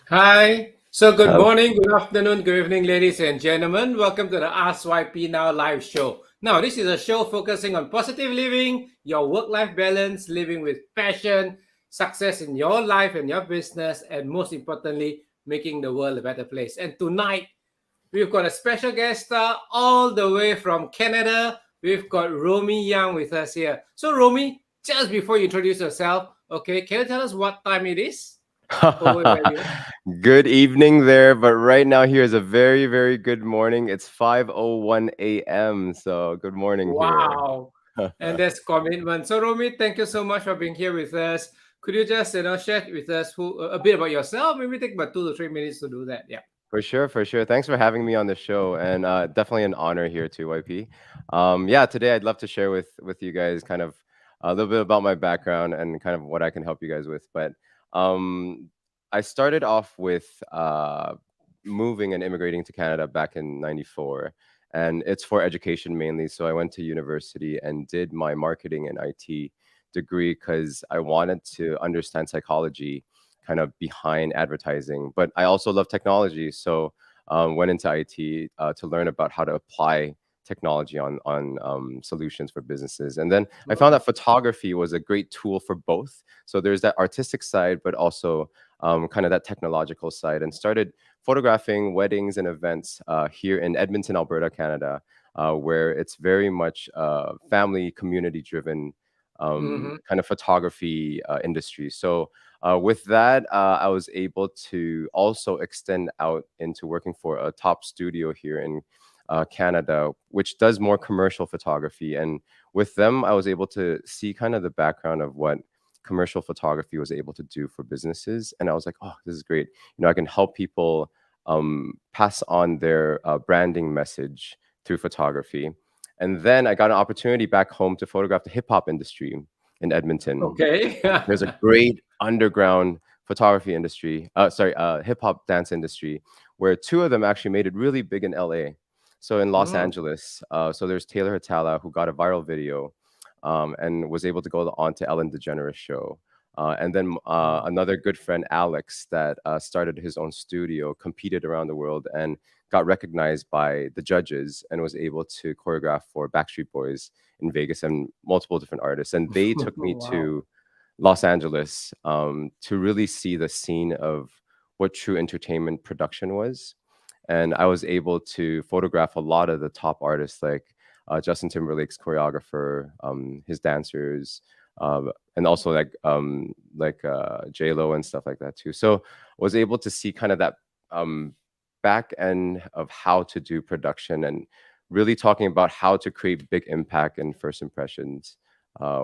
Hi. So good Uh, morning, good afternoon, good evening, ladies and gentlemen. Welcome to the Ask YP Now live show. Now, this is a show focusing on positive living, your work-life balance, living with passion, success in your life and your business, and most importantly, making the world a better place. And tonight, we've got a special guest star all the way from Canada. We've got Romy Young with us here. So, Romy, just before you introduce yourself, okay, can you tell us what time it is over where you are? Good evening there, but right now here is a very, very good morning. It's 5:01 a.m. So good morning here. Wow. And that's commitment. So Romy, thank you so much for being here with us. Could you just share with us a bit about yourself? Maybe take about 2 to 3 minutes to do that. Yeah. For sure, for sure. Thanks for having me on the show, and definitely an honor here too, YP. Yeah, today I'd love to share with you guys kind of a little bit about my background and kind of what I can help you guys with. But um, I started off with moving and immigrating to Canada back in '94, and it's for education mainly. So I went to university and did my marketing and IT degree because I wanted to understand psychology kind of behind advertising. But I also love technology, so went into IT to learn about how to apply technology on solutions for businesses. And then I found Wow. that photography was a great tool for both. So there's that artistic side, but also kind of that technological side, and started photographing weddings and events here in Edmonton, Alberta, Canada, where it's very much family community driven Mm-hmm. kind of photography industry. So with that, I was able to also extend out into working for a top studio here in Canada, which does more commercial photography. And with them, I was able to see kind of the background of what commercial photography was able to do for businesses. And I was like, oh, this is great. I can help people pass on their branding message through photography. And then I got an opportunity back home to photograph the hip hop industry in Edmonton. Okay. There's a great underground photography industry, hip hop dance industry, where two of them actually made it really big in LA. So in Los Mm. Angeles, so there's Taylor Hatala who got a viral video and was able to go on to Ellen DeGeneres show. And then Wow. another good friend, Alex, that started his own studio, competed around the world, and got recognized by the judges and was able to choreograph for Backstreet Boys in Vegas and multiple different artists. And they took me Wow. to Los Angeles to really see the scene of what true entertainment production was. And I was able to photograph a lot of the top artists, like Justin Timberlake's choreographer, his dancers, and also like J Lo and stuff like that too. So was able to see kind of that um, back end of how to do production and really talking about how to create big impact and first impressions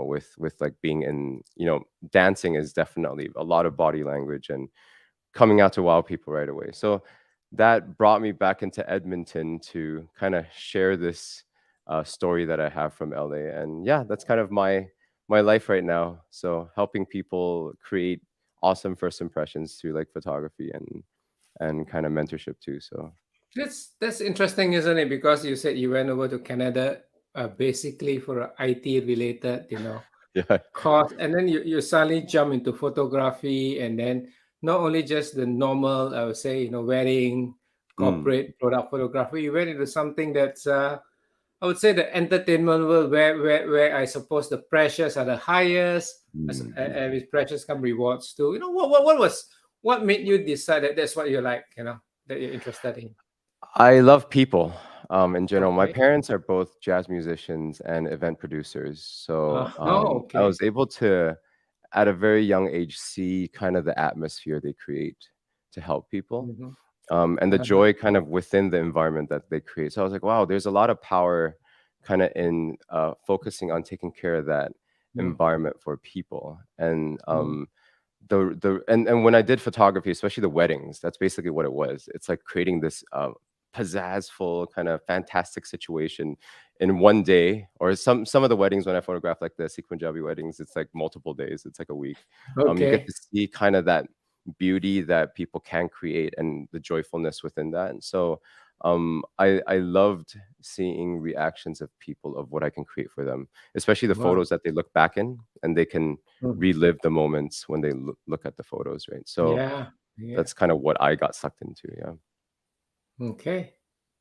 with like being in dancing is definitely a lot of body language and coming out to wow people right away. So that brought me back into Edmonton to kind of share this story that I have from LA. And yeah, that's kind of my life right now. So helping people create awesome first impressions through like photography and kind of mentorship too. So That's interesting, isn't it? Because you said you went over to Canada basically for a IT related, yeah. course, and then you suddenly jump into photography, and then not only just the normal, I would say, wedding, Mm. corporate product photography, you went into something that's I would say the entertainment world where I suppose the pressures are the highest, and Mhm. with pressures come rewards too. What made you decide that that's what you like, that you're interested in? I love people in general. My Okay. parents are both jazz musicians and event producers. So Oh, I okay. was able to, at a very young age, see kind of the atmosphere they create to help people Mm-hmm. and the Uh-huh. joy kind of within the environment that they create. So I was like, wow, there's a lot of power kind of in focusing on taking care of that Mm, environment for people. And mm, and when I did photography, especially the weddings, that's basically what it was. It's like creating this pizzazzful kind of fantastic situation in one day, or some of the weddings when I photograph like the Sikh Punjabi weddings, it's like multiple days. It's like a week. You get okay. to see kind of that beauty that people can create and the joyfulness within that. And so I loved seeing reactions of people of what I can create for them, especially the Wow. photos that they look back in and they can Mm, relive the moments when they look at the photos, right? So yeah. Yeah. that's kind of what I got sucked into. Yeah. Okay.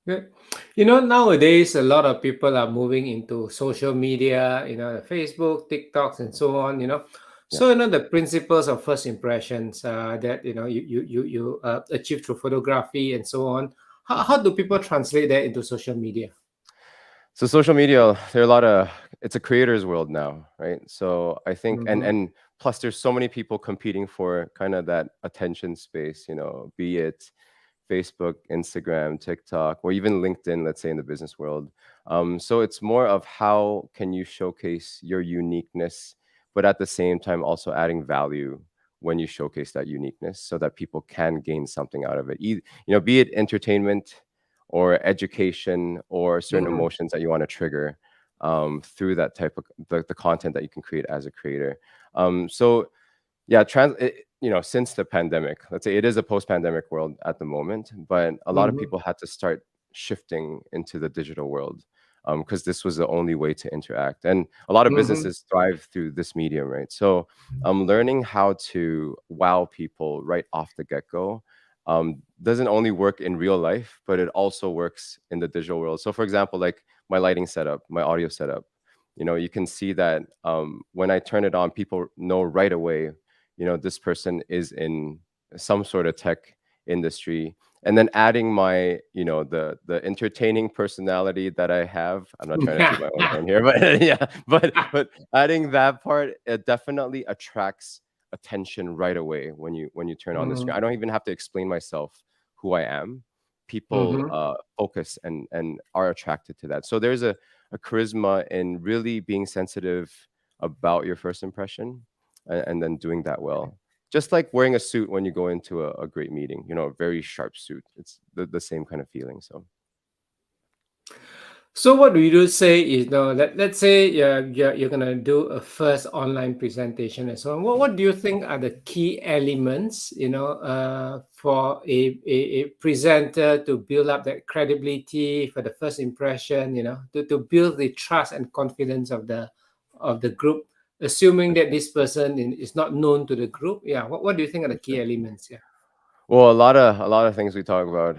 Good. Nowadays a lot of people are moving into social media, Facebook, TikToks, and so on. Yeah. So the principles of first impressions that you achieve through photography and so on. How do people translate that into social media? So social media, there are a lot of it's a creator's world now, right? So I think Mm-hmm. and plus there's so many people competing for kind of that attention space, be it Facebook, Instagram, TikTok, or even LinkedIn, let's say in the business world. So it's more of how can you showcase your uniqueness, but at the same time also adding value when you showcase that uniqueness so that people can gain something out of it. Be it entertainment or education or certain Mm-hmm. emotions that you want to trigger through that type of the content that you can create as a creator. So yeah, since the pandemic, let's say it is a post-pandemic world at the moment, but a lot of Mm-hmm. people had to start shifting into the digital world because this was the only way to interact. And a lot of Mm-hmm. businesses thrive through this medium, right? So learning how to wow people right off the get-go doesn't only work in real life, but it also works in the digital world. So for example, like my lighting setup, my audio setup, you can see that when I turn it on, people know right away this person is in some sort of tech industry, and then adding my the entertaining personality that I have. I'm not trying to toot my own horn here, but yeah, but adding that part, it definitely attracts attention right away when you turn on the Mm-hmm. screen. I don't even have to explain myself who I am. People Mm-hmm. focus and are attracted to that. So there's a charisma in really being sensitive about your first impression, and then doing that well. Just like wearing a suit when you go into a great meeting, a very sharp suit. It's the same kind of feeling. So So what do you say is, let's say you're gonna do a first online presentation and so on. What do you think are the key elements, for a presenter to build up that credibility for the first impression, to build the trust and confidence of the group, assuming for that sure. this person is not known to the group. Yeah. What do you think are the For key sure. elements? Yeah. Well, a lot of things we talk about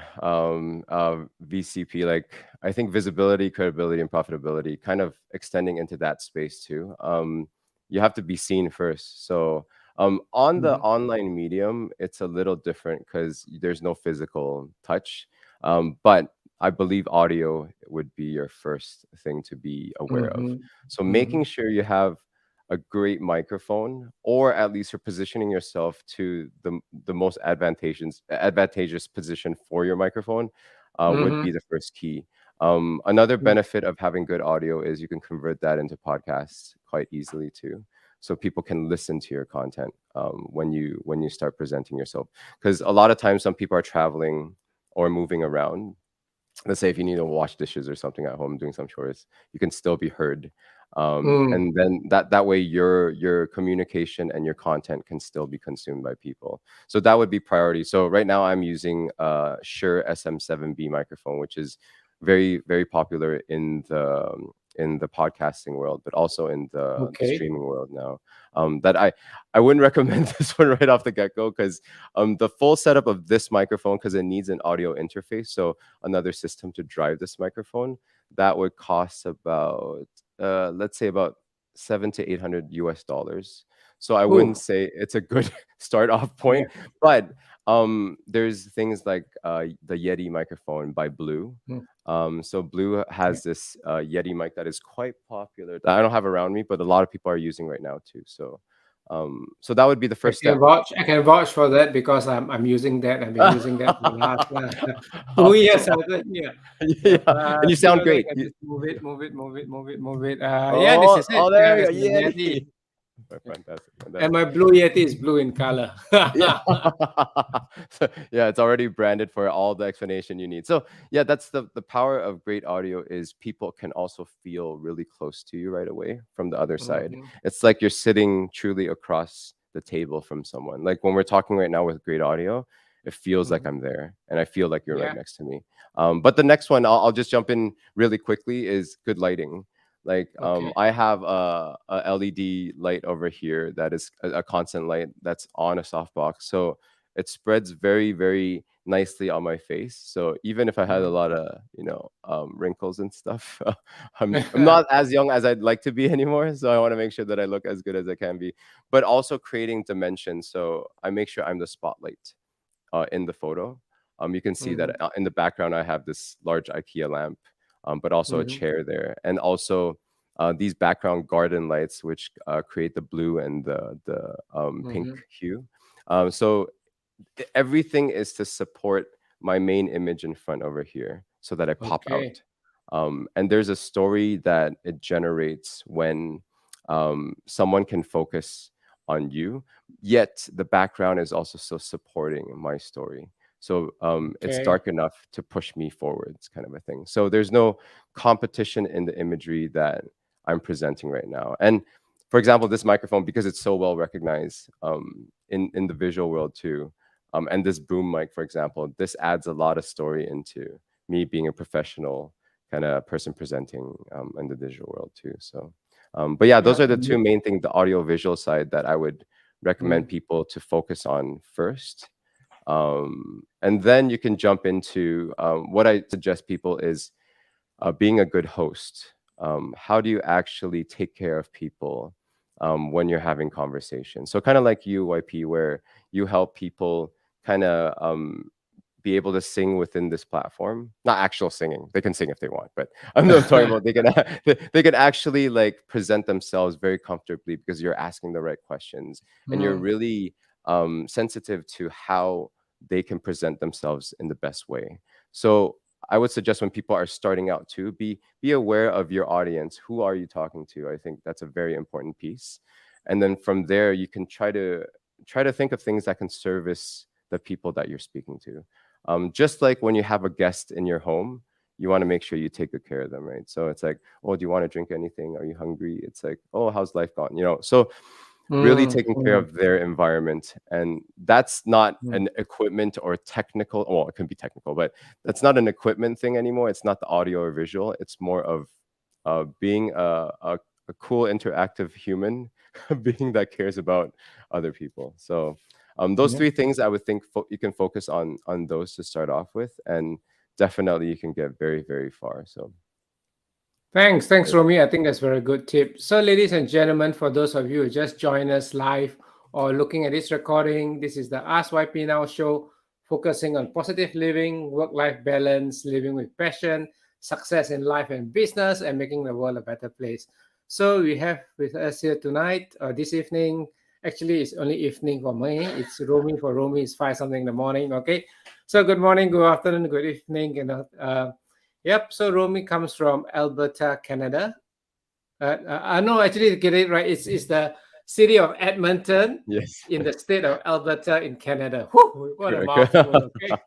VCP, like I think visibility, credibility, and profitability, kind of extending into that space too. You have to be seen first. So on the Mm-hmm. online medium, it's a little different because there's no physical touch. But I believe audio would be your first thing to be aware of. Mm-hmm. So Mm-hmm. making sure you have a great microphone, or at least you're positioning yourself to the most advantageous position for your microphone, would Mm-hmm. be the first key. Another benefit of having good audio is you can convert that into podcasts quite easily too, so people can listen to your content when you start presenting yourself. Because a lot of times some people are traveling or moving around. Let's say if you need to wash dishes or something at home doing some chores, you can still be heard, Mm. and then that way your communication and your content can still be consumed by people. So that would be priority. So right now I'm using Shure SM7B microphone, which is very very popular in the podcasting world, but also in the Okay. streaming world now. That I wouldn't recommend this one right off the get-go, because the full setup of this microphone, because it needs an audio interface, so another system to drive this microphone, that would cost about let's say about 700 to 800 US dollars. So I wouldn't Oh. say it's a good start off Yeah. point, but there's things like the Yeti microphone by Blue. Mm. So Blue Yeah. has this Yeti mic that is quite popular, that I don't have around me, but a lot of people are using right now too. So that would be the I first can step. vouch. I can vouch for that because I'm using that. I've been using that for the last two Awesome. years. I think, yeah. Yeah. Yeah, and you sound Then I great. can just move it, move it, move it, move it, move it. Yeah, this Oh, is it. oh, Yeah, there that's you my go. Yeti. Yeti. Fantastic, And fantastic. my blue Yeti is blue in color. Yeah. So, yeah, it's already branded for all the explanation you need. So yeah, that's the power of great audio, is people can also feel really close to you right away from the other side. Mhm. It's like you're sitting truly across the table from someone. Like when we're talking right now with great audio, it feels like Mhm. I'm there and I feel like you're right Yeah. next to me. But the next one, I'll just jump in really quickly, is good lighting. Like Okay. I have a LED light over here that is a constant light that's on a softbox. So it spreads very, very nicely on my face. So even if I had a Mm. lot of, wrinkles and stuff, I'm not as young as I'd like to be anymore. So I want to make sure that I look as good as I can be, but also creating dimension. So I make sure I'm the spotlight in the photo. You can see that Mhm. in the background, I have this large IKEA lamp, but also a Mhm. chair there, and also these background garden lights, which create the blue and the pink Mhm. hue. So everything is to support my main image in front over here, so that I pop Okay. out. And there's a story that it generates when someone can focus on you, yet the background is also still supporting my story. So it's Okay. dark enough to push me forwards, kind of a thing. So there's no competition in the imagery that I'm presenting right now. And for example, this microphone, because it's so well recognized in the visual world too, and this boom mic, for example, this adds a lot of story into me being a professional kind of person presenting in the digital world too. So, but yeah, Yeah. those are the two main things, the audio visual side, that I would recommend Mm. people to focus on first. And then you can jump into what I suggest people is being a good host. How do you actually take care of people when you're having conversations? So kind of like you, YP, where you help people kind of be able to sing within this platform. Not actual singing; they can sing if they want, but I'm talking about they can they can actually like present themselves very comfortably because you're asking the right questions and you're Mm. really sensitive to how they can present themselves in the best way. So I would suggest when people are starting out too, be aware of your audience. Who are you talking to? I think that's a very important piece. And then from there, you can try to think of things that can service the people that you're speaking to. Just like when you have a guest in your home, you want to make sure you take good care of them, right? So it's like, oh, do you want to drink anything? Are you hungry? It's like, oh, how's life gone? So really Mm. taking care Mm. of their environment. And that's not Mm. an equipment or technical, well, it can be technical, but that's not an equipment thing anymore. It's not the audio or visual. It's more of being a cool interactive human being that cares about other people. So those Yeah. three things I would think you can focus on those to start off with, and definitely you can get very, very far. So Thanks, Romy. I think that's a very good tip. So, ladies and gentlemen, for those of you who just joined us live or looking at this recording, this is the Ask YP Now show, focusing on positive living, work-life balance, living with passion, success in life and business, and making the world a better place. So, we have with us here tonight, or this evening. Actually, it's only evening for me. It's Romy. For Romy, it's 5 something in the morning. Okay. So, good morning, good afternoon, good evening. Yep. So Romy comes from Alberta, Canada. No, actually, to get it right, it's the city of Edmonton yes, in the state of Alberta in Canada. Whew, what a correct. mouthful. Okay.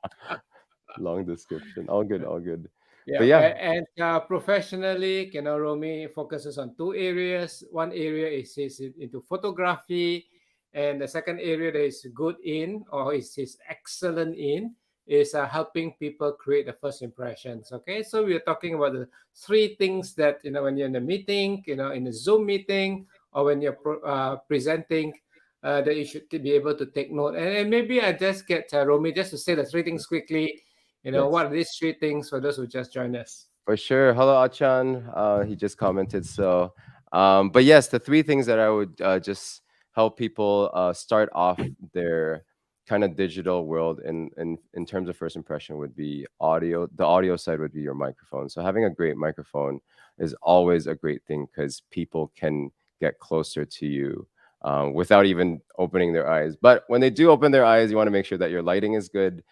Long description. All good, all good. But Yeah, yeah, and professionally, Romy focuses on two areas. One area is into photography, and the second area that is good in or is excellent in is helping people create the first impressions. Okay, so we are talking about the three things that when you're in a meeting, in a Zoom meeting, or when you're presenting. That you should be able to take note, and maybe I just get Romy just to say the three things quickly. yes. What are these three things for those who just joined us? For sure. Hello, Achan. He just commented. So, but yes, the three things that I would just help people start off their kind of digital world in terms of first impression would be audio. The audio side would be your microphone. So having a great microphone is always a great thing because people can get closer to you without even opening their eyes. But when they do open their eyes, you want to make sure that your lighting is good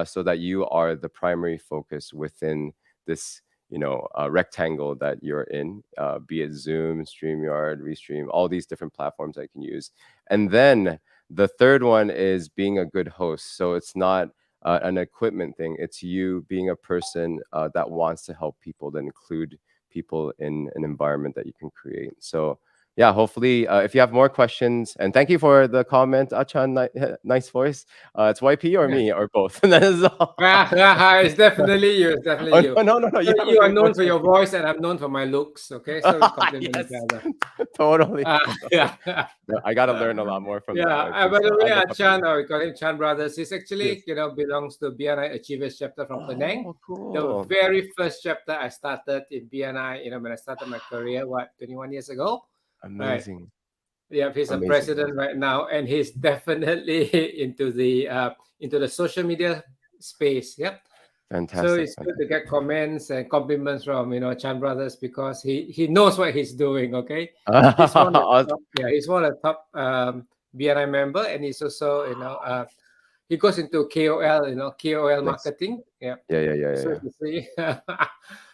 so that you are the primary focus within this rectangle that you're in, be it Zoom, StreamYard, Restream, all these different platforms I can use. And then the third one is being a good host. So it's not an equipment thing. It's you being a person that wants to help people, that include people in an environment that you can create. So yeah, hopefully, if you have more questions, and thank you for the comment, Achan, nice voice. It's YP or Yeah. me or both. That is all. It's definitely you. It's definitely Oh, you. no, no, no, no. So You have a you are great known voice for for your sure. voice, and I'm known for my looks. Okay, so we complement each Yes, other. totally. Yeah. No, I got to learn a lot more from Yeah. that YP. By the So way, I'll look up to Chan, you. or we call him Chan Brothers, he's actually, Yes. belongs to BNI Achievers chapter from Penang. Oh, The cool. very first chapter I started in BNI, when I started my career, 21 years ago? Right. Amazing. Yeah, he's a Amazing. president right now, and he's definitely into the social media space. Yep. So Fantastic. it's good to Fantastic. get comments and compliments from Chan Brothers because he knows what he's doing. Okay, he's one of the Awesome. top, yeah, he's one of the top BNI member, and he's also he goes into KOL, KOL Nice. marketing. Yeah. Yeah, yeah, yeah, yeah, So yeah. you see,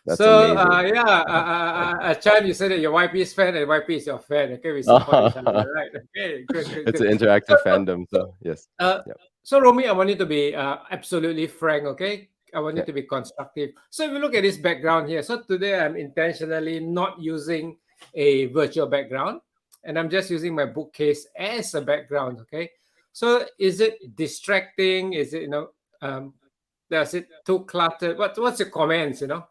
That's so amazing. yeah, Chan, you said that your YP's fan and YP is your fan. Okay, we support each other, right? Okay, good, good, It's good. an So, interactive fandom, so yes. uh, Yeah. so Romy, I want you to be absolutely frank, okay? I want you Yeah. to be constructive. So if you look at this background here, so today I'm intentionally not using a virtual background, and I'm just using my bookcase as a background, okay? So is it distracting? Is it does it too cluttered? What's your comments? Uh,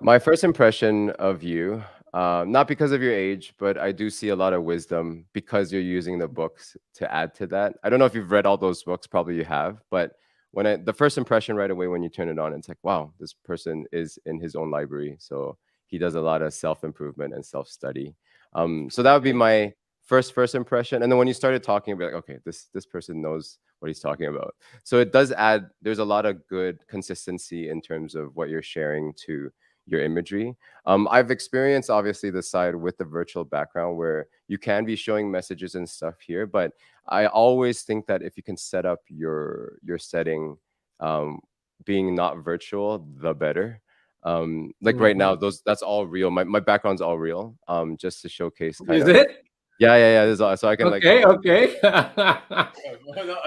My first impression of you, not because of your age, but I do see a lot of wisdom because you're using the books to add to that. I don't know if you've read all those books, probably you have, but the first impression right away when you turn it on, it's like, wow, this person is in his own library. So he does a lot of self improvement and self study. So that would be okay. my first impression. And then when you started talking, I'd be like, okay, this person knows what he's talking about. So it does add. There's a lot of good consistency in terms of what you're sharing to your imagery. I've experienced obviously the side with the virtual background where you can be showing messages and stuff here, but I always think that if you can set up your setting, um, being not virtual, the better. Like right now, Mhm. that's all real. My background's all real. Just to showcase kind Is of, it? yeah, yeah, yeah. So I can like Okay, talk. okay.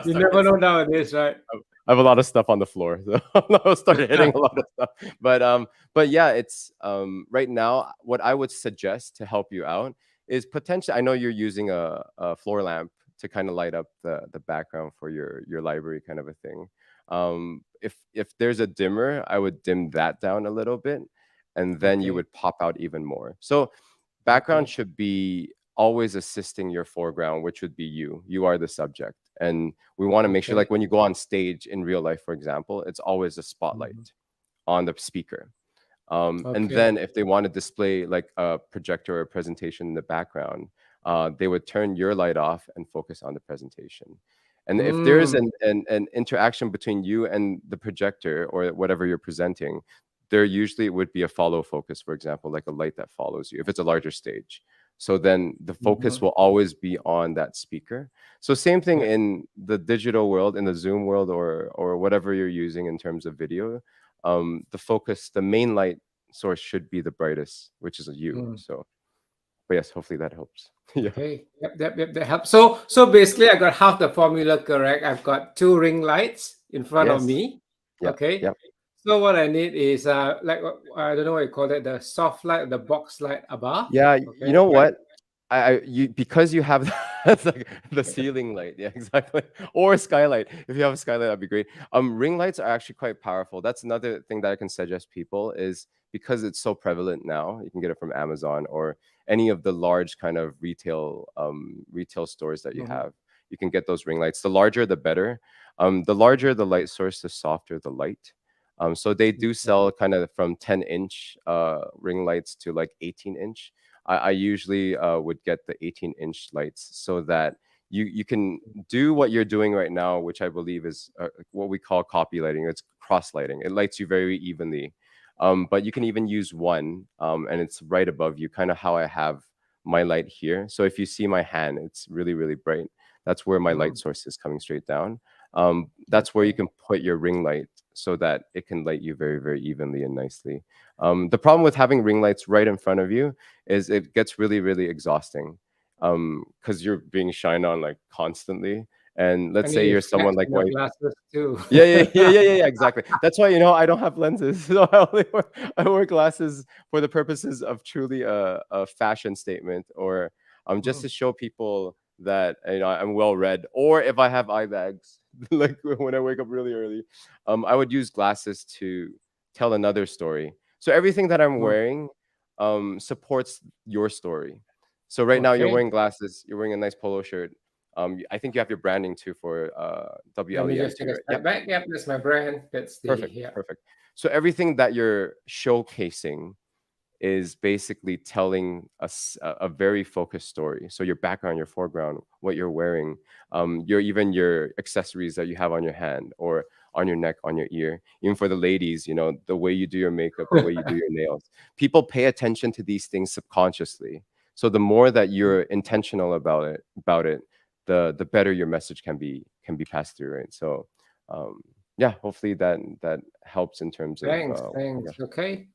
You Sorry, never know nowadays, right? I have a lot of stuff on the floor, so I'll start hitting a lot of stuff. But yeah, it's right now. What I would suggest to help you out is potentially. I know you're using a floor lamp to kind of light up the background for your library, kind of a thing. If there's a dimmer, I would dim that down a little bit, and then you Okay, would pop out even more. So background okay, should be always assisting your foreground, which would be you. You are the subject. And we want to make sure, okay, like when you go on stage in real life, for example, it's always a mhm, spotlight on the speaker. And okay. then if they want to display like a projector or a presentation in the background, they would turn your light off and focus on the presentation. And if there's Mm, an interaction between you and the projector or whatever you're presenting, there usually would be a follow focus, for example, like a light that follows you if it's a larger stage. So then the focus mhm. will always be on that speaker. So same thing Yeah. in the digital world, in the Zoom world, or whatever you're using in terms of video. The focus, the main light source should be the brightest, which is you. Mm, So, but yes, hopefully that helps. Yeah. okay. Yep, that helps. So basically, I got half the formula correct. I've got two ring lights in front of Yes. me. Yep. Okay. Yep. So what I need is I don't know what you call it, the soft light, the box light above. Yeah. You Okay. know Right. what? You because you have that's like the ceiling light. Yeah, exactly. Or a skylight. If you have a skylight, that'd be great. Ring lights are actually quite powerful. That's another thing that I can suggest people is because it's so prevalent now. You can get it from Amazon or any of the large kind of retail stores that you Mhm. have. You can get those ring lights. The larger, the better. The larger the light source, the softer the light. So they do Okay. sell kind of from 10-inch ring lights to like 18-inch. I usually would get the 18-inch lights so that you can do what you're doing right now, which I believe is what we call copy lighting. It's cross lighting. It lights you very evenly. But you can even use one, and it's right above you, kind of how I have my light here. So if you see my hand, it's really, really bright. That's where my light Mm, source is coming straight down. That's where you okay. can put your ring light so that it can light you very, very evenly and nicely. The problem with having ring lights right in front of you is it gets really, really exhausting because you're being shined on like constantly. And I let's say need you're flex someone like on your white. glasses too. Yeah, yeah, yeah, yeah, yeah, yeah, exactly. That's why I don't have lenses, so I wear glasses for the purposes of truly a fashion statement, or just Mm. to show people that I'm well read, or if I have eye bags, like when I wake up really early, I would use glasses to tell another story. So everything that I'm Mm. wearing supports your story. So right now you're Okay. wearing glasses, you're wearing a nice polo shirt. I think you have your branding too for Let me WLEM just take too, a right? step back. Yep, that's my brand. That's the Perfect, yeah. perfect. So everything that you're showcasing is basically telling us a very focused story. So your background, your foreground, what you're wearing, your accessories that you have on your hand or on your neck, on your ear. Even for the ladies, the way you do your makeup, the way you do your nails. People pay attention to these things subconsciously. So the more that you're intentional about it, the better your message can be passed through, right? So yeah, hopefully that helps in terms of Thanks, yeah, thanks. Okay.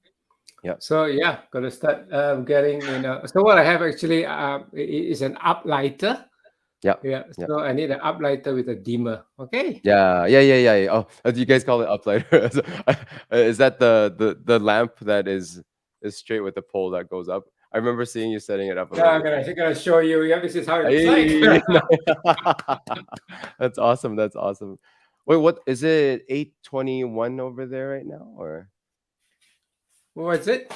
yeah, So yeah, gotta start getting So what I have actually is an uplighter. yeah, Yeah. yeah. So I need an uplighter with a dimmer. Okay. Yeah, yeah, yeah, yeah, yeah. Oh, do you guys call it uplighter? So, is that the lamp that is straight with the pole that goes up? I remember seeing you setting it up a Yeah, little I'm bit. gonna show you. Yeah, this is how it looks like. Hey, that's awesome. That's awesome. Wait, what is it? 8:21 over there right now, or What's it?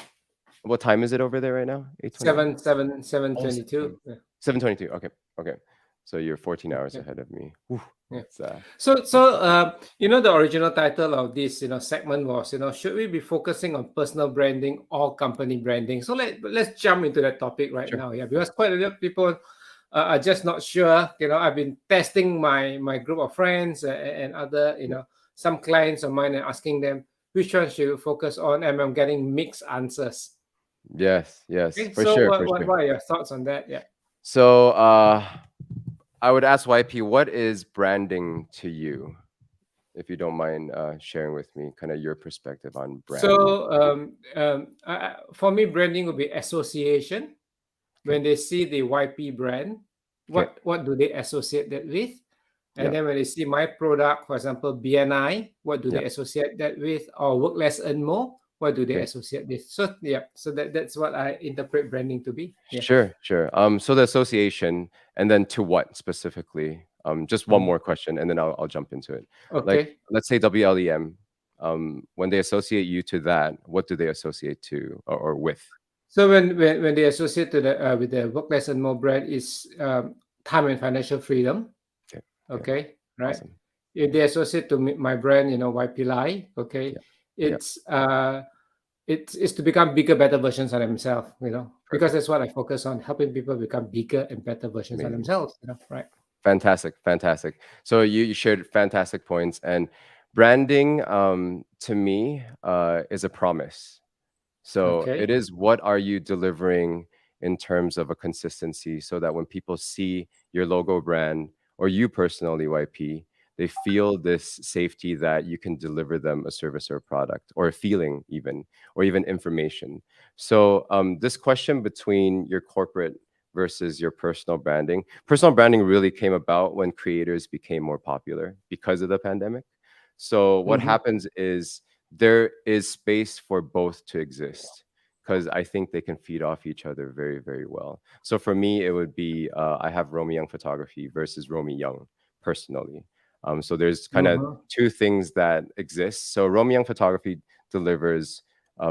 what time is it over there right now? 8:21. 7 Oh, 22. Yeah. 7:22. Okay, okay. So you're 14 hours Yeah. ahead of me. Whew, Yeah. that's The original title of this, segment was, should we be focusing on personal branding or company branding? So let's jump into that topic right sure. now. Yeah, because quite a lot of people are just not sure. I've been testing my group of friends and other, Yeah. some clients of mine and asking them which one should you focus on, and I'm getting mixed answers. Yes, yes, Okay, for so sure, what for what, sure. what are your thoughts on that? Yeah. So, I would ask YP, what is branding to you? If you don't mind sharing with me kind of your perspective on brand. So for me, branding will be association. Okay. When they see the YP brand, Okay. what do they associate that with? And Yeah. then when they see my product, for example, BNI, what do Yeah. they associate that with? Or work less earn more, what do they Okay. associate this? So yeah, so that's what I interpret branding to be. Yeah. Sure. Sure. So the association, and then to what specifically? Just one Mhm. more question, and then I'll jump into it. Like, Okay. let's say WLEM. When they associate you to that, what do they associate to or with? So when they associate to the with the work less earn more brand is time and financial freedom. Okay. Okay. Okay, right. Awesome. If they associate to my brand, YP Lai, okay, Yeah. Yeah. it's it's to become bigger, better versions of themselves, because Perfect. that's what I focus on, helping people become bigger and better versions of Amazing. themselves, right? Fantastic, fantastic. So you shared fantastic points, and branding to me is a promise. So it Okay. is, what are you delivering in terms of a consistency so that when people see your logo brand or you personally, YP, they feel this safety that you can deliver them a service or a product or a feeling even, or even information. So this question between your corporate versus your personal branding really came about when creators became more popular because of the pandemic. So what Mm-hmm. happens is there is space for both to exist because I think they can feed off each other very, very well. So for me, it would be I have Romy Young photography versus Romy Young personally. So there's kind of Mm-hmm. two things that exist. So Romy Young photography delivers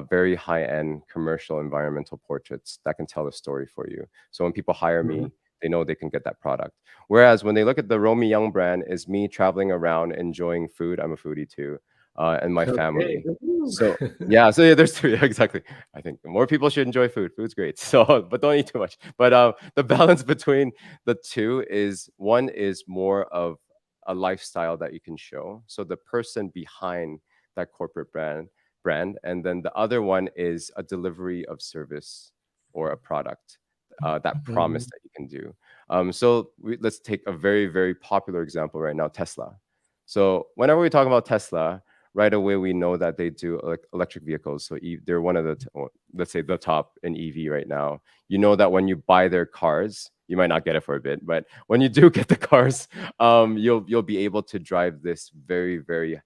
very high-end commercial environmental portraits that can tell a story for you. So when people hire Mm-hmm. me, they know they can get that product. Whereas when they look at the Romy Young brand, is me traveling around enjoying food. I'm a foodie too, and my Okay. family. So yeah, so yeah, there's two. Yeah, exactly. I think more people should enjoy food. Food's great. So, but don't eat too much. But the balance between the two is, one is more of a lifestyle that you can show. So the person behind that corporate brand, and then the other one is a delivery of service or a product, that promise Mhm. that you can do. So let's take a very, very popular example right now, Tesla. So whenever we talk about Tesla, right away we know that they do electric vehicles. So they're one of the, let's say, the top in EV right now. You know that when you buy their cars, you might not get it for a bit, but when you do get the cars, you'll be able to drive this very, very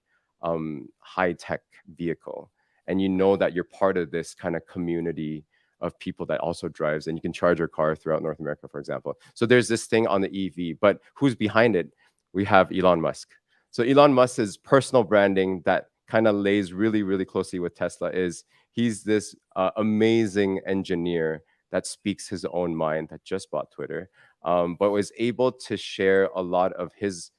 high tech vehicle, and you know that you're part of this kind of community of people that also drives, and you can charge your car throughout North America, for example. So there's this thing on the EV, but who's behind it? We have Elon Musk. So Elon Musk's personal branding that kind of lays really, really closely with Tesla is he's this amazing engineer that speaks his own mind, that just bought Twitter, but was able to share a lot of his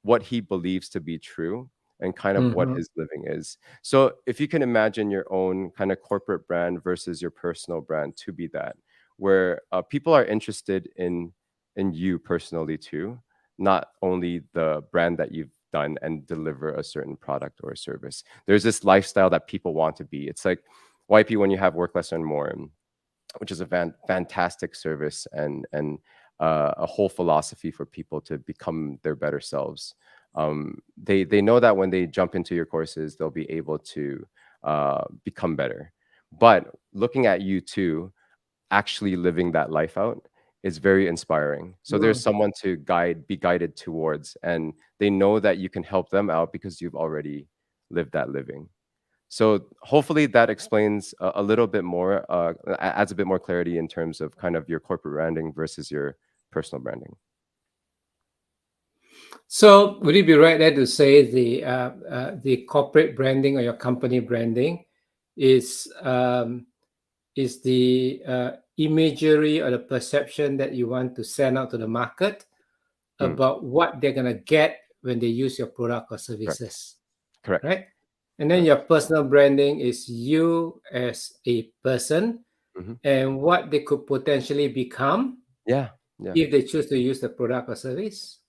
what he believes to be true and kind of what Mhm. his living is. So if you can imagine your own kind of corporate brand versus your personal brand to be that, where people are interested in you personally too, not only the brand that you've done and deliver a certain product or a service. There's this lifestyle that people want to be. It's like YP when you have Work Less and More, which is a fantastic service and a whole philosophy for people to become their better selves. They know that when they jump into your courses, they'll be able to become better. But looking at you too, actually living that life out is very inspiring. So there's Mm. someone to be guided towards, and they know that you can help them out because you've already lived that living. So hopefully that explains a little bit more, adds a bit more clarity in terms of kind of your corporate branding versus your personal branding. So would it be right there to say the corporate branding or your company branding is the imagery or the perception that you want to send out to the market Mm, about what they're gonna get when they use your product or correct. services, Correct. right? And then your Correct. personal branding is you as a person Hmm. and what they could potentially become Yeah. Yeah. if they choose to use the product or service.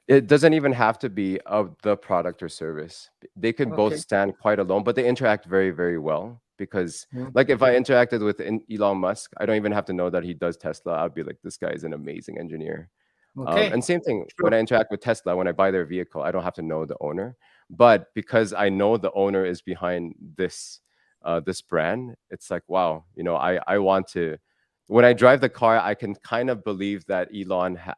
It doesn't even have to be of the product or service. They could both Okay. stand quite alone, but they interact very, very well. Because, Mm. like, if I interacted with Elon Musk, I don't even have to know that he does Tesla. I'd be like, this guy is an amazing engineer. And Okay. same thing True. when I interact with Tesla, when I buy their vehicle, I don't have to know the owner, but because I know the owner is behind this brand, it's like, wow, I want to. When I drive the car, I can kind of believe that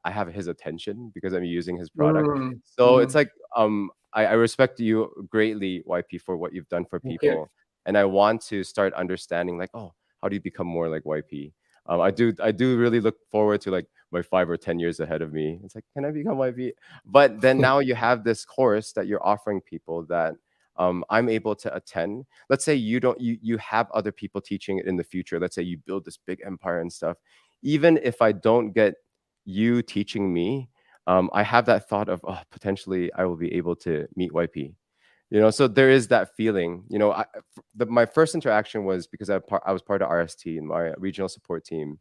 I have his attention because I'm using his product. Mm. So it's Mhm. like, I respect you greatly, YP, for what you've done for Thank you. people, and I want to start understanding, like, oh, how do you become more like YP? I do really look forward to, like, my 5 or 10 years ahead of me. It's like, can I become YP? But then now you have this course that you're offering people that I'm able to attend. Let's say you have other people teaching it in the future. Let's say you build this big empire and stuff. Even if I don't get you teaching me, I have that thought of, oh, potentially I will be able to meet YP. So there is that feeling. My first interaction was because I was part of RST in my regional support team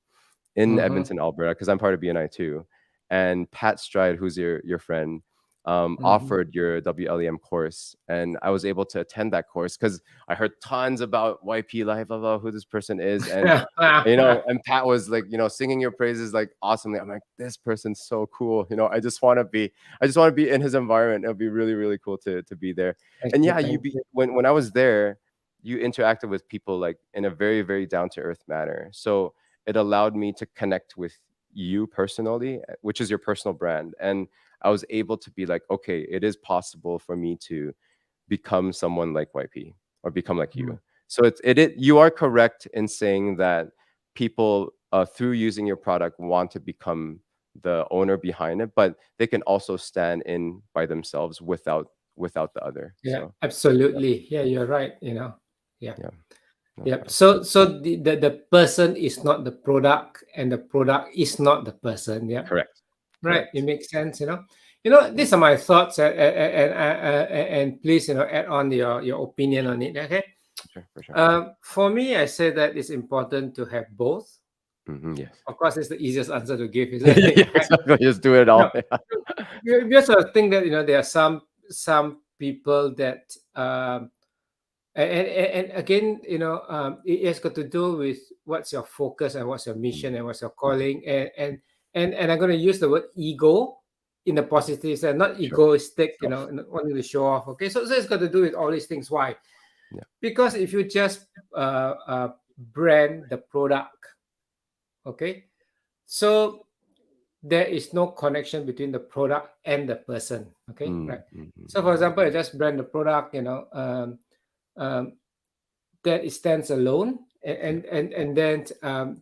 in Mhm. Edmonton, Alberta, because I'm part of BNI too. And Pat Stride, who's your friend, Mhm. offered your WLEM course, and I was able to attend that course because I heard tons about YP Live, blah, blah, who this person is, and Pat was like, singing your praises like awesomely. I'm like, this person's so cool. I just want to be in his environment. It'll be really, really cool to be there. Thank And you. yeah, Thank you. when I was there, you interacted with people like in a very, very down to earth manner. So it allowed me to connect with you personally, which is your personal brand. And I was able to be like, okay, it is possible for me to become someone like YP or become like Mm. you. So you are correct in saying that people through using your product want to become the owner behind it, but they can also stand in by themselves without the other. Yeah, So yeah, absolutely. Yeah, you're right. Yeah. yeah, no, Yeah. absolutely. So the person is not the product and the product is not the person. Yeah. Correct. Right. It Correct. makes sense. Yeah, These are my thoughts, and please, add on your opinion on it. Okay. for sure. For me, I say that it's important to have both. Yes. Of course, it's the easiest answer to give, isn't Yeah, it? Right? exactly. Just do it No, all. Yeah. because I think that there are some people that and again, it has got to do with what's your focus and what's your mission Mm, and what's your mhm. calling, and I'm going to use the word ego in the positive sense, not Sure. egoistic, Sure. not wanting to show off. Okay, so it's got to do with all these things. Why? Yeah. Because if you just brand the product, okay, so there is no connection between the product and the person. Okay, Mm, right. mm, mm, So, for mm, example, I just brand the product, that it stands alone and then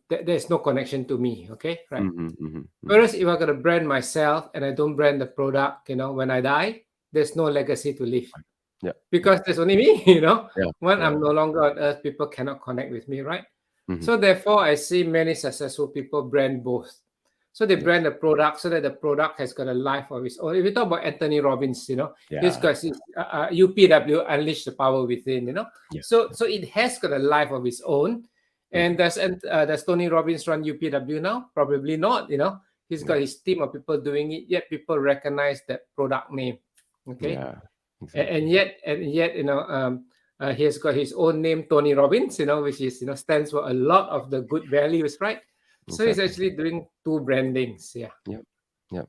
there's no connection to me. Okay, right. Mhm. Whereas if I'm gonna brand myself and I don't brand the product, when I die, there's no legacy to leave Yeah. because there's only me. Yeah. When Yeah. I'm no longer on earth, people cannot connect with me, right? Mhm. So therefore, I see many successful people brand both. So they brand Yes. the product so that the product has got a life of its own. If you talk about Anthony Robbins, he's Yeah. got his UPW, Unleash the Power Within. Yeah. So it has got a life of its own. And Mhm. does Tony Robbins run UPW now? Probably not. He's got Yeah. his team of people doing it, yet people recognize that product name. Okay. Yeah. And Exactly. yet, he has got his own name, Tony Robbins, which is stands for a lot of the good values, right? So he's Exactly. actually doing two brandings. Yeah. Yep. Yep.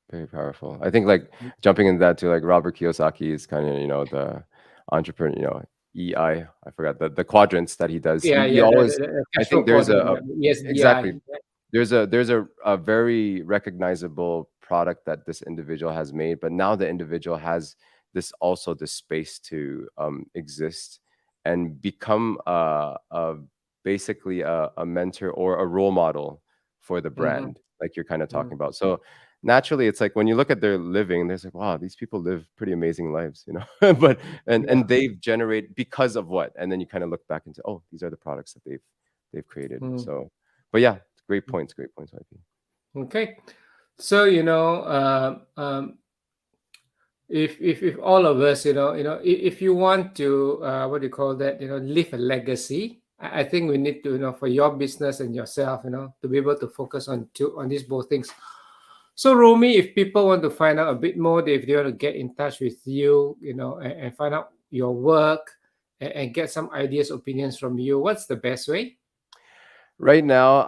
Very powerful. I think like jumping into that too, like Robert Kiyosaki is kind of, the entrepreneur, I forgot the quadrants that he does. Yeah, He yeah, always, the I cash flow think there's quadrant, a the ESBI. exactly. There's a very recognizable product that this individual has made, but now the individual has this space to exist and become basically a mentor or a role model for the Mm-hmm, brand, like you're kind of talking about. So naturally, it's like when you look at their living, there's like, wow, these people live pretty amazing lives. But yeah. and they've generated because of what, and then you kind of look back into, oh, these are the products that they've created. Mm. So, but yeah, great points, YP. Okay. So if all of us, if you want to, what do you call that, leave a legacy, I think we need to, for your business and yourself, to be able to focus on these both things. So Romy, if people want to find out a bit more, if they want to get in touch with you, and find out your work and get some ideas, opinions from you, what's the best way? Right now,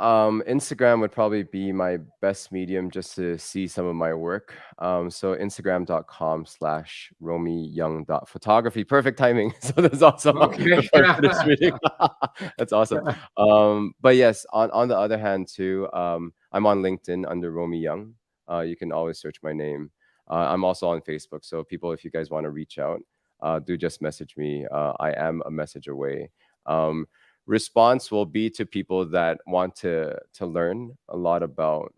Instagram would probably be my best medium just to see some of my work. So Instagram.com/RomyYoung.photography. Perfect timing. So that's awesome. Okay. Before I finish reading. That's awesome. But yes, on the other hand too, I'm on LinkedIn under Romy Young. You can always search my name. I'm also on Facebook. So people, if you guys want to reach out, do just message me. I am a message away. Um, Response will be to people that want to learn a lot about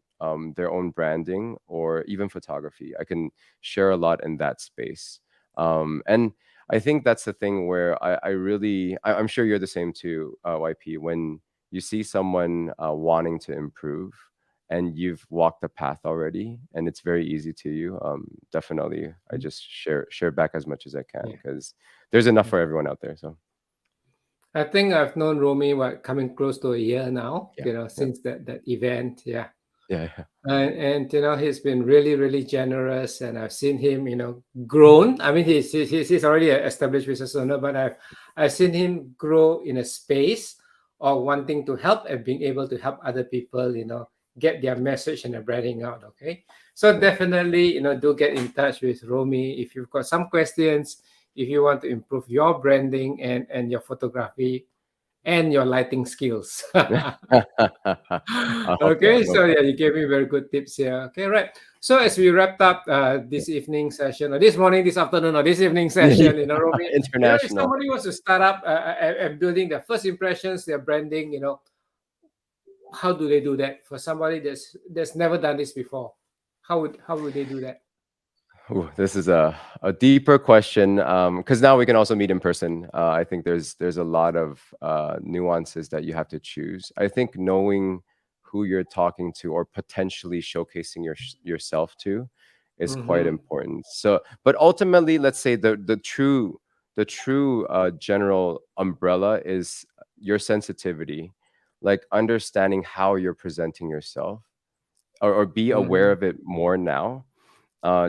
their own branding or even photography. I can share a lot in that space. And I think that's the thing where I'm sure you're the same too, YP. When you see someone wanting to improve and you've walked the path already and it's very easy to you, definitely I just share back as much as I can Yeah. because there's enough for everyone out there. So I think I've known Romy coming close to a year now, yeah, yeah, since that event. Yeah. yeah, yeah. And he's been really, really generous, and I've seen him, grown. I mean, he's already an established business owner, but I've seen him grow in a space of wanting to help and being able to help other people, get their message and their branding out. Okay. So Yeah. definitely, do get in touch with Romy if you've got some questions, if you want to improve your branding and your photography and your lighting skills. I hope so. Okay, No so yeah, problem. you gave me very good tips here. Okay, right. So as we wrapped up Yeah. this evening session, or this morning, this afternoon, or this evening Yeah, session, Romy, if international. somebody wants to start up and building their first impressions, their branding, how do they do that? For somebody that's never done this before, how would they do that? Ooh, this is a deeper question because now we can also meet in person. I think there's a lot of nuances that you have to choose. I think knowing who you're talking to or potentially showcasing yourself to is quite Mm-hmm. important. So, but ultimately, let's say the true general umbrella is your sensitivity, like understanding how you're presenting yourself, or be aware Mm-hmm. of it more now,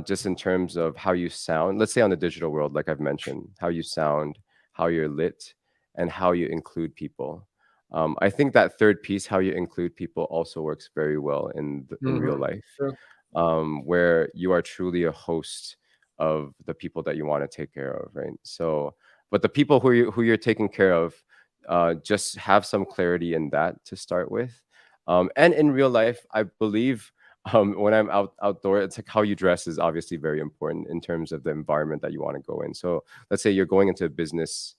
just in terms of how you sound. Let's say on the digital world, like I've mentioned, how you sound, how you're lit, and how you include people. I think that third piece, how you include people, also works very well in real Mm-hmm. life, True. where you are truly a host of the people that you want to take care of, right? So, but the people who you're taking care of, just have some clarity in that to start with. And in real life, I believe when I'm outdoor, it's like how you dress is obviously very important in terms of the environment that you want to go in. So let's say you're going into a business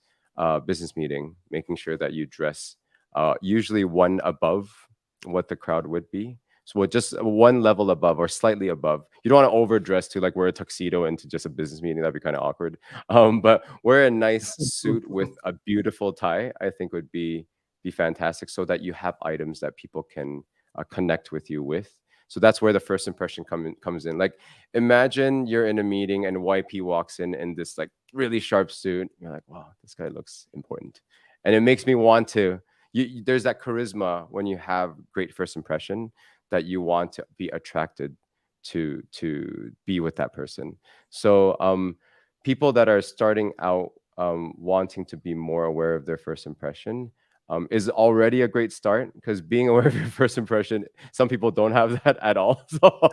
meeting, making sure that you dress usually one above what the crowd would be. So we're just one level above or slightly above. You don't want to overdress to like wear a tuxedo into just a business meeting. That'd be kind of awkward. But wear a nice suit with a beautiful tie, I think would be fantastic, so that you have items that people can connect with you with. So that's where the first impression comes in. Like, imagine you're in a meeting and YP walks in this like really sharp suit. You're like, wow, this guy looks important, and it makes me want to. There's that charisma when you have great first impression that you want to be attracted to be with that person. So people that are starting out wanting to be more aware of their first impression is already a great start, because being aware of your first impression, some people don't have that at all. So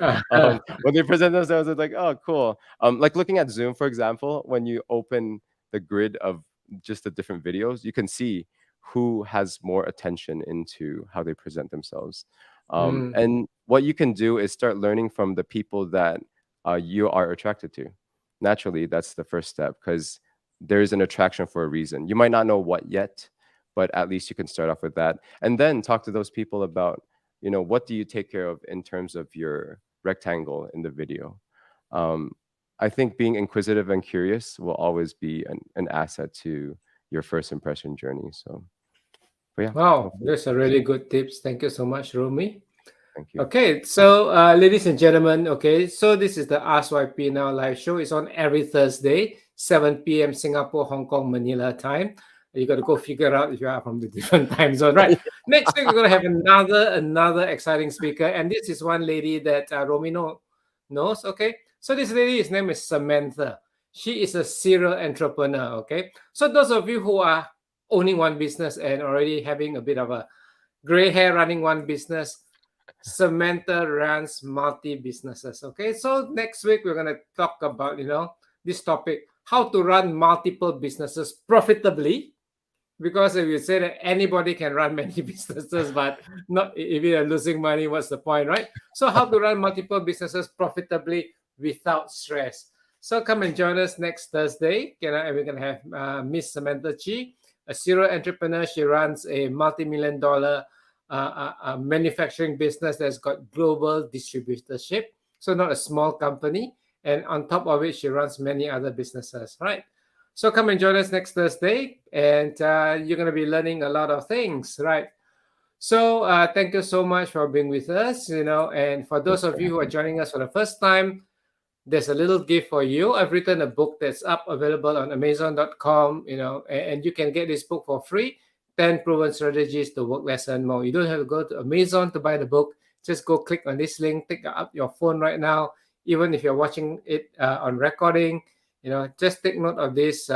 when they present themselves, it's like, oh, cool. Like looking at Zoom, for example, when you open the grid of just the different videos, you can see who has more attention into how they present themselves. And what you can do is start learning from the people that you are attracted to. Naturally, that's the first step, because there's an attraction for a reason. You might not know what yet, but at least you can start off with that, and then talk to those people about, what do you take care of in terms of your rectangle in the video. I think being inquisitive and curious will always be an asset to your first impression journey. So, but yeah. Wow, that's a really good tips. Thank you so much, Romy. Thank you. Okay, so ladies and gentlemen, okay, so this is the Ask YP Now live show. It's on every Thursday, 7 p.m. Singapore, Hong Kong, Manila time. You got to go figure out if you are from the different time zone, right? Next week we're gonna have another exciting speaker, and this is one lady that Romy knows. Okay, so this lady's name is Samantha. She is a serial entrepreneur. Okay, so those of you who are owning one business and already having a bit of a gray hair running one business, Samantha runs multi businesses. Okay, so next week we're gonna talk about this topic: how to run multiple businesses profitably. Because if you say that anybody can run many businesses, but not if you're losing money, what's the point, right? So how to run multiple businesses profitably without stress. So come and join us next Thursday. And we're gonna have Miss Samantha Chi, a serial entrepreneur. She runs a multi-million-dollar manufacturing business that's got global distributorship. So not a small company. And on top of it, she runs many other businesses, right? So come and join us next Thursday, and you're going to be learning a lot of things, right? So thank you so much for being with us, and for those of you who are joining us for the first time, there's a little gift for you. I've written a book that's available on Amazon.com, and you can get this book for free, 10 Proven Strategies to Work Less and More. You don't have to go to Amazon to buy the book. Just go click on this link, take up your phone right now, even if you're watching it on recording. Just take note of this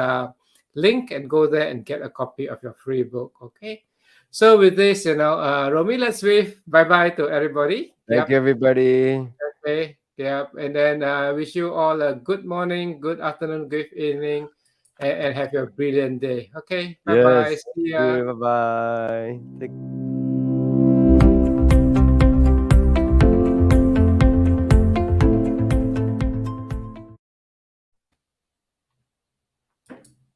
link and go there and get a copy of your free book. Okay. So with this, Romy, let's wave bye-bye to everybody. Thank you, everybody. Okay. Yep. And then wish you all a good morning, good afternoon, good evening, and have your brilliant day. Okay. Bye-bye. Yes. See ya. Bye-bye.